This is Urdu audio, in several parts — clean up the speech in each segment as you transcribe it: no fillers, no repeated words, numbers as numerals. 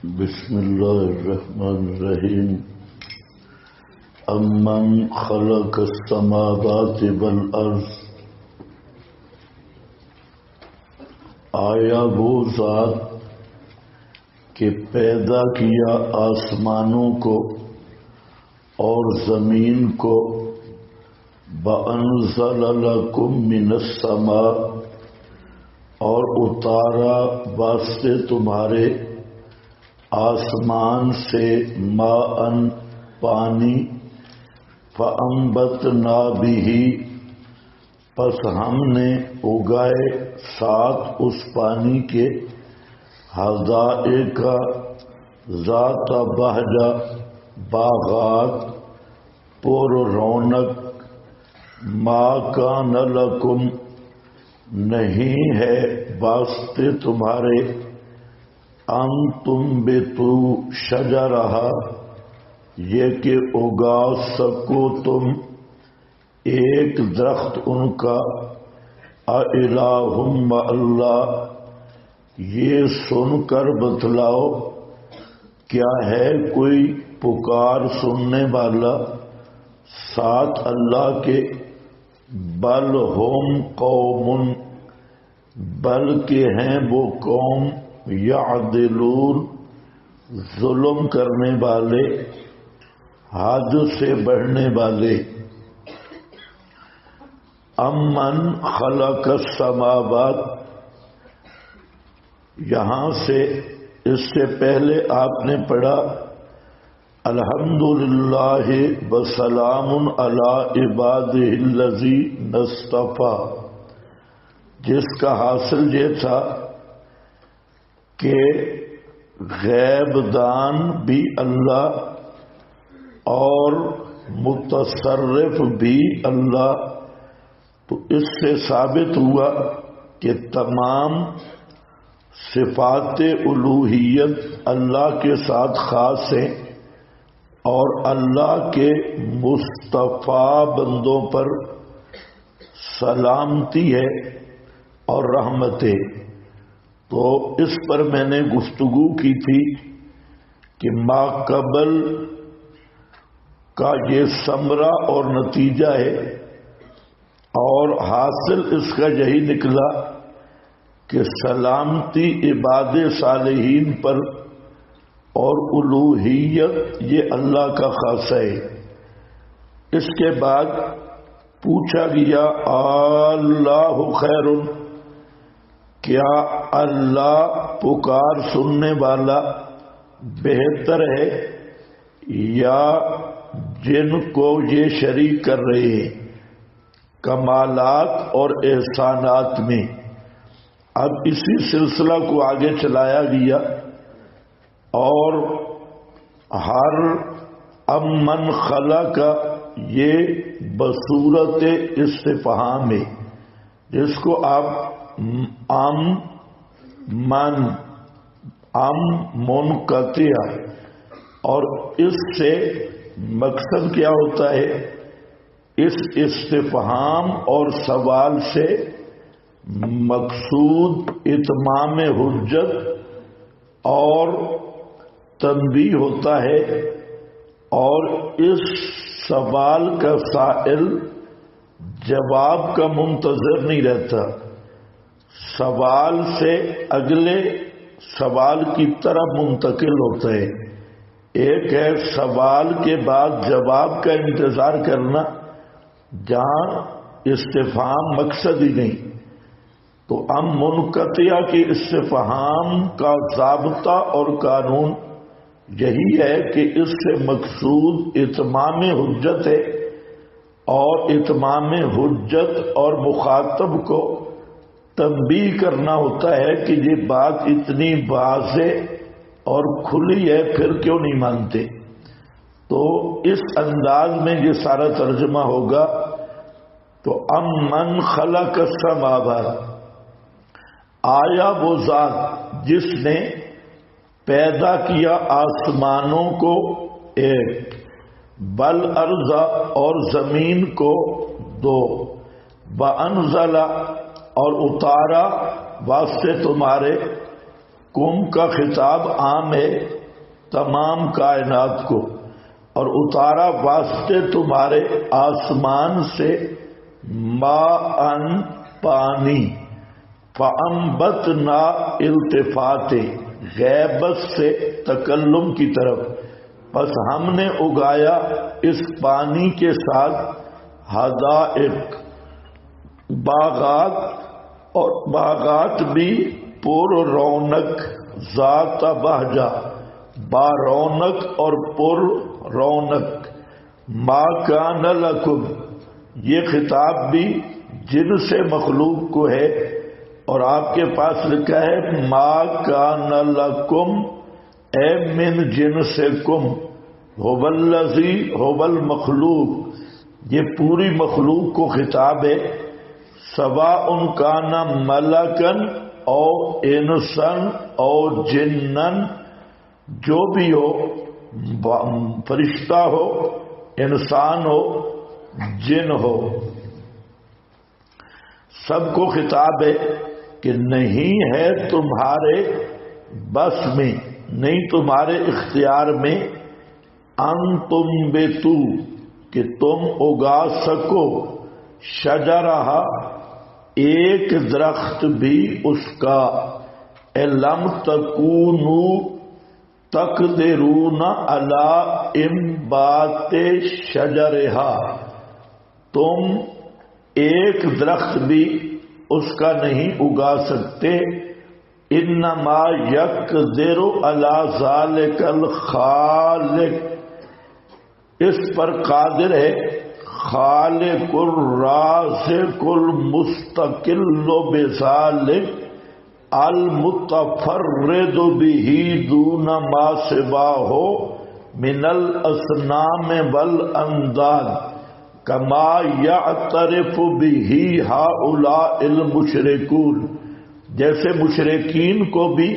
بسم اللہ الرحمن الرحیم امن خلق السماوات والارض، آیا وہ ذات کہ پیدا کیا آسمانوں کو اور زمین کو، بأنزل لکم من السماء، اور اتارا واسطے تمہارے آسمان سے، ماءً پانی، فأنبتنا بہ، پس ہم نے اگائے ساتھ اس پانی کے، حدائق ذات بہجہ، باغات پر رونق، ما کان لکم، نہیں ہے واسطے تمہارے، ان تنبتوا شجرہا، یہ کہ اگا سکو تم ایک درخت ان کا، اِلٰہٌ مع اللہ، یہ سن کر بتلاؤ کیا ہے کوئی پکار سننے والا ساتھ اللہ کے، بل ہم قوم، بلکہ ہیں وہ قوم، یعدلون، ظلم کرنے والے، حد سے بڑھنے والے۔ امن خلق السماوات، یہاں سے اس سے پہلے آپ نے پڑھا الحمدللہ وسلام علی عبادہ الذین اصطفیٰ، جس کا حاصل یہ تھا کہ غیب دان بھی اللہ اور متصرف بھی اللہ، تو اس سے ثابت ہوا کہ تمام صفات الوہیت اللہ کے ساتھ خاص ہیں، اور اللہ کے مصطفیٰ بندوں پر سلامتی ہے اور رحمت ہے۔ تو اس پر میں نے گفتگو کی تھی کہ ما قبل کا یہ ثمرہ اور نتیجہ ہے، اور حاصل اس کا یہی نکلا کہ سلامتی عباد صالحین پر اور الوہیت یہ اللہ کا خاصہ ہے۔ اس کے بعد پوچھا گیا اللہ خیر، کیا اللہ پکار سننے والا بہتر ہے یا جن کو یہ شریک کر رہے ہیں کمالات اور احسانات میں؟ اب اسی سلسلہ کو آگے چلایا گیا، اور ہر امن خلق کا یہ بصورت استفہام ہے، جس کو آپ منقطع، اور اس سے مقصد کیا ہوتا ہے؟ اس استفہام اور سوال سے مقصود اتمام حجت اور تنبیہ ہوتا ہے، اور اس سوال کا سائل جواب کا منتظر نہیں رہتا، سوال سے اگلے سوال کی طرف منتقل ہوتا ہے۔ ایک ہے سوال کے بعد جواب کا انتظار کرنا، جہاں استفہام مقصد ہی نہیں، تو منقطع کی استفہام کا ضابطہ اور قانون یہی ہے کہ اس سے مقصود اتمام حجت ہے، اور اتمام حجت اور مخاطب کو تنبیہ کرنا ہوتا ہے کہ یہ بات اتنی واضح اور کھلی ہے، پھر کیوں نہیں مانتے؟ تو اس انداز میں یہ سارا ترجمہ ہوگا۔ تو امن خلق السماوات، آیا وہ ذات جس نے پیدا کیا آسمانوں کو ایک، والارض، اور زمین کو دو، وانزل، اور اتارا واسطے تمہارے، کم کا خطاب عام ہے تمام کائنات کو، اور اتارا واسطے تمہارے آسمان سے ماءً پانی، فَأَنبَتْنَا التفات غیبت سے تکلم کی طرف، بس ہم نے اگایا اس پانی کے ساتھ حدائق باغات، اور باغات بھی پر رونق، ذات بہجہ با رونق اور پر رونق۔ ما کان لکم، یہ خطاب بھی جن سے مخلوق کو ہے، اور آپ کے پاس لکھا ہے ما کان لکم اے من جنسکم، هو الذی هو المخلوق، یہ پوری مخلوق کو خطاب ہے، سواء کان ملکن او انسن او جنن، جو بھی ہو، فرشتہ ہو، انسان ہو، جن ہو، سب کو خطاب ہے کہ نہیں ہے تمہارے بس میں، نہیں تمہارے اختیار میں، ان تم بے تو کہ تم اگا سکو، شجرہ ایک درخت بھی اس کا، لم تکونوا تقدرون علی انبات شجرہا، تم ایک درخت بھی اس کا نہیں اگا سکتے، انما یقدر علی ذلک الخالق، اس پر قادر ہے خالق الرازق المستقل بذلک المتفرد به دون ما سواہ من الاصنام والانداد، کما یعترف به ہؤلاء المشرکون، جیسے مشرکین کو بھی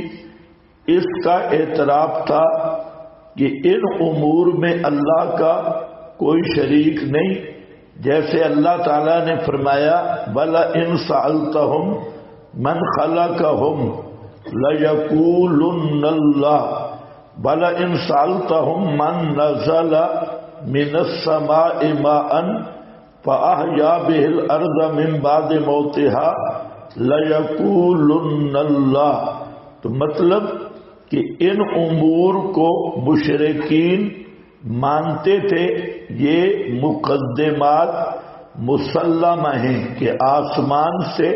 اس کا اعتراف تھا کہ ان امور میں اللہ کا کوئی شریک نہیں، جیسے اللہ تعالیٰ نے فرمایا وَلَئِن سَأَلْتَهُمْ من خلقهم لَيَقُولُنَّ اللَّهُ وَلَئِن سَأَلْتَهُمْ من نَزَلَ مِنَ السَّمَاءِ مَاءً فَأَحْيَا بِهِ الْأَرْضَ مِنْ بَعْدِ مَوْتِهَا لَيَقُولُنَّ اللَّهُ، تو مطلب کہ ان امور کو مشرکین مانتے تھے، یہ مقدمات مسلمہ ہیں کہ آسمان سے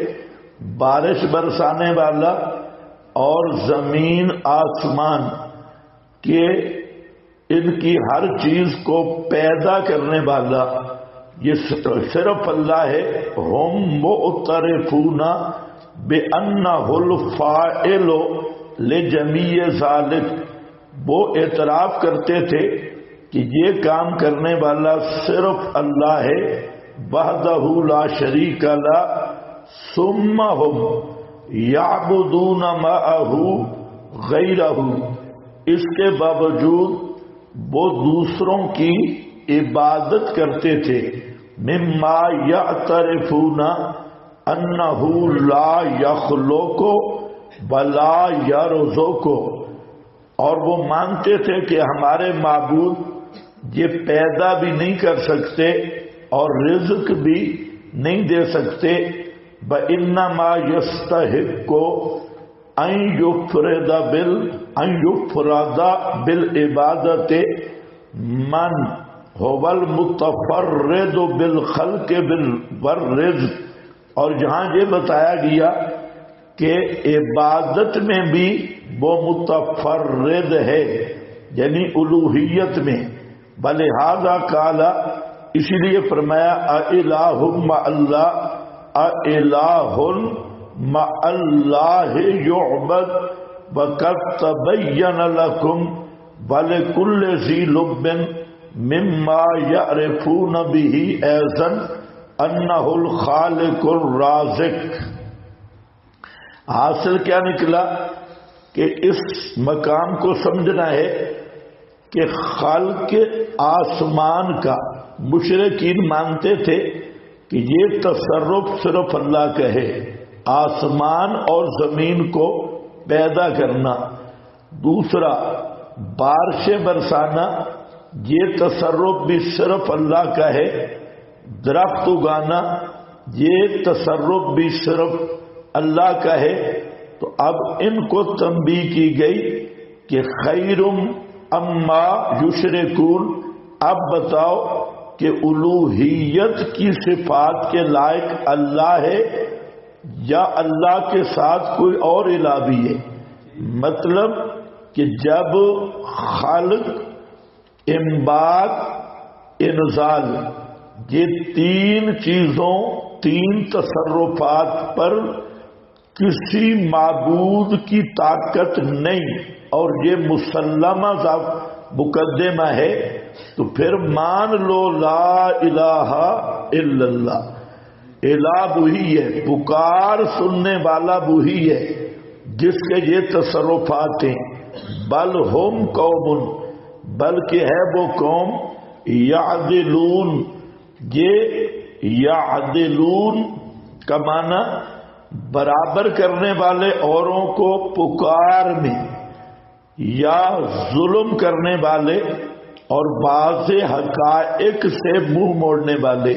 بارش برسانے والا اور زمین آسمان کے ان کی ہر چیز کو پیدا کرنے والا یہ صرف اللہ ہے، ہم معترفون بأنہ الفاعل لجمیع ذالک، وہ اعتراف کرتے تھے کہ یہ کام کرنے والا صرف اللہ ہے، وحدہ لا شریک لہ، ثم ہم یعبدون معہ غیرہ، اس کے باوجود وہ دوسروں کی عبادت کرتے تھے، مما یعترفون انہ لا یخلق ولا یرزق، اور وہ مانتے تھے کہ ہمارے معبود یہ پیدا بھی نہیں کر سکتے اور رزق بھی نہیں دے سکتے، وَإِنَّمَا يَسْتَحِقُّ أَن يُفْرَدَ بِالْعِبَادَةِ مَنْ هُوَ الْمُتَفَرِّدُ بِالْخَلْقِ وَالرِّزْقِ، اور جہاں یہ بتایا گیا کہ عبادت میں بھی وہ متفرد ہے، یعنی الوہیت میں، بلہذا قال، اسی لیے فرمایا اَإِلَٰهٌ مَّعَ اللَّهِ اَإِلَٰهٌ مَّعَ اللَّهِ يُعْبَدُ وَقَدْ تَبَيَّنَ لَكُمْ وَلِكُلِّ ذِي لُبٍّ مِّمَّا يَعْرِفُونَ بِهِ أَيْضًا أَنَّهُ الْخَالِقُ الرَّازِقُ۔ حاصل کیا نکلا کہ اس مقام کو سمجھنا ہے کہ خالق آسمان کا مشرکین مانتے تھے کہ یہ تصرف صرف اللہ کا ہے، آسمان اور زمین کو پیدا کرنا، دوسرا بارشیں برسانا، یہ تصرف بھی صرف اللہ کا ہے، درخت اگانا یہ تصرف بھی صرف اللہ کا ہے۔ تو اب ان کو تنبیہ کی گئی کہ خیرم اما یشرکون، اب بتاؤ کہ الوہیت کی صفات کے لائق اللہ ہے یا اللہ کے ساتھ کوئی اور الہ بھی ہے؟ مطلب کہ جب خلق، انبات، انزال، یہ تین چیزوں، تین تصرفات پر کسی معبود کی طاقت نہیں اور یہ مسلمہ مقدمہ ہے، تو پھر مان لو لا الہ الا اللہ، الہ وہی ہے، پکار سننے والا وہی ہے جس کے یہ تصرفات ہیں۔ بل ہم قوم، بلکہ ہے وہ قوم، یعدلون، یہ یعدلون کا معنی برابر کرنے والے اوروں کو پکار میں، یا ظلم کرنے والے اور بعض حقائق سے منہ موڑنے والے۔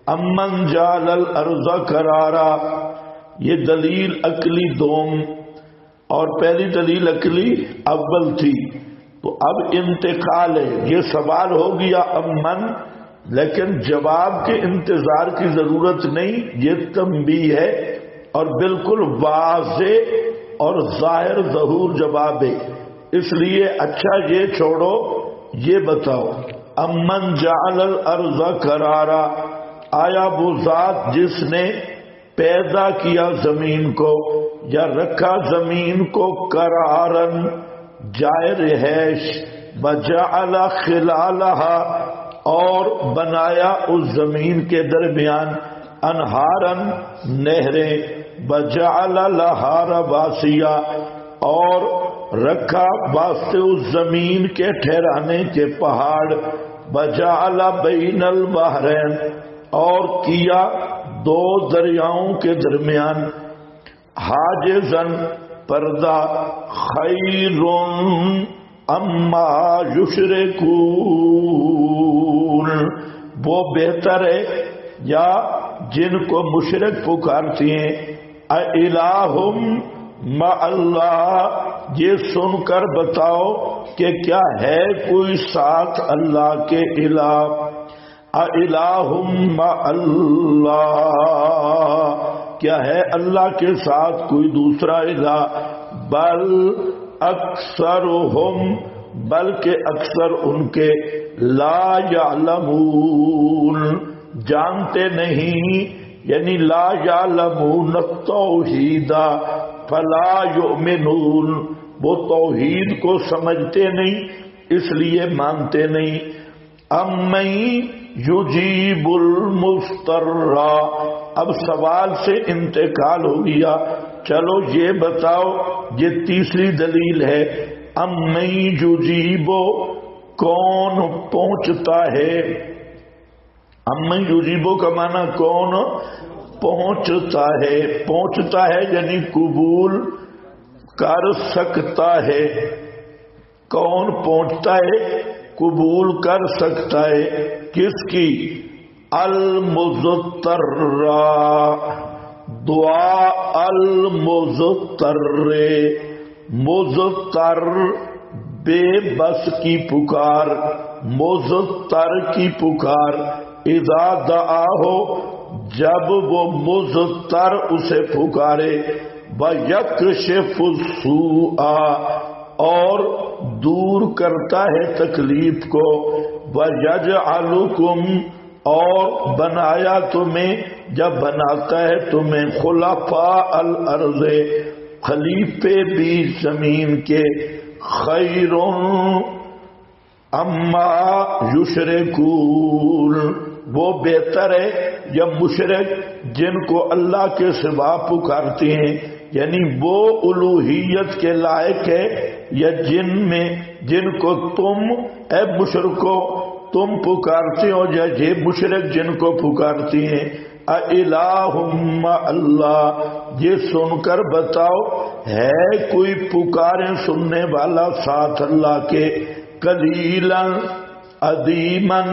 امن جعل الارض قرارا، یہ دلیل عقلی دوم اور پہلی دلیل عقلی اول تھی، تو اب انتقال ہے، یہ سوال ہو گیا امن، لیکن جواب کے انتظار کی ضرورت نہیں، یہ تنبیہ ہے اور بالکل واضح اور ظاہر ظہور جواب ہے۔ اس لیے اچھا یہ چھوڑو، یہ بتاؤ امن جعل الارض قرارا، آیا وہ ذات جس نے پیدا کیا زمین کو یا رکھا زمین کو قرارن، جائے رہائش، وجعل خلالہا، اور بنایا اس زمین کے درمیان انہارن، نہریں، وجعل لہا رواسیا، اور رکھا واسطے اس زمین کے ٹھہرانے کے پہاڑ، وجعل بین البحرین، اور کیا دو دریاؤں کے درمیان، حاجزن، پردہ، خیرن اما یشرکون، وہ بہتر ہے یا جن کو مشرک پکارتی ہیں، اِلہم مع اللہ، یہ سن کر بتاؤ کہ کیا ہے کوئی ساتھ اللہ کے الہ، اِلہم مع اللہ، کیا ہے اللہ کے ساتھ کوئی دوسرا الہ، بل اکثرہم، بلکہ اکثر ان کے، لا یعلمون، جانتے نہیں، یعنی لا یعلمون التوحید فلا یؤمنون، وہ توحید کو سمجھتے نہیں اس لیے مانتے نہیں۔ امن یجیب المضطر، اب سوال سے انتقال ہو گیا، چلو یہ بتاؤ، یہ تیسری دلیل ہے، امن یجیب، کون پہنچتا ہے، امن یجیب کا معنی کون پہنچتا ہے، پہنچتا ہے یعنی قبول کر سکتا ہے، کون پہنچتا ہے، قبول کر سکتا ہے، کس کی، المضطر، دعا المضطر، مضطر بے بس کی پکار، مضطر کی پکار، اذا دعاہو، جب وہ مضطر اسے پکارے، وَيَكْشِفُ السُّوءَ، اور دور کرتا ہے تکلیف کو، وَيَجْعَلُكُمْ، اور بنایا تمہیں، جب بناتا ہے تمہیں، خلفاء الارض، خلیفے بھی زمین کے، خیر اما یشرکون، وہ بہتر ہے یا مشرک جن کو اللہ کے سوا پکارتے ہیں، یعنی وہ الوہیت کے لائق ہے یا جن کو تم اے مشرکو تم پکارتے ہو، یا یہ مشرک جن کو پکارتے ہیں، اِلَٰهٌ مَّعَ اللہ، یہ سن کر بتاؤ ہے کوئی پکارے سننے والا ساتھ اللہ کے؟ قلیلاً عدیماً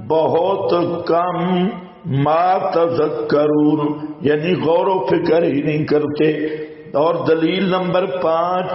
بہت کم، ما تذکرون یعنی غور و فکر ہی نہیں کرتے۔ اور دلیل نمبر 5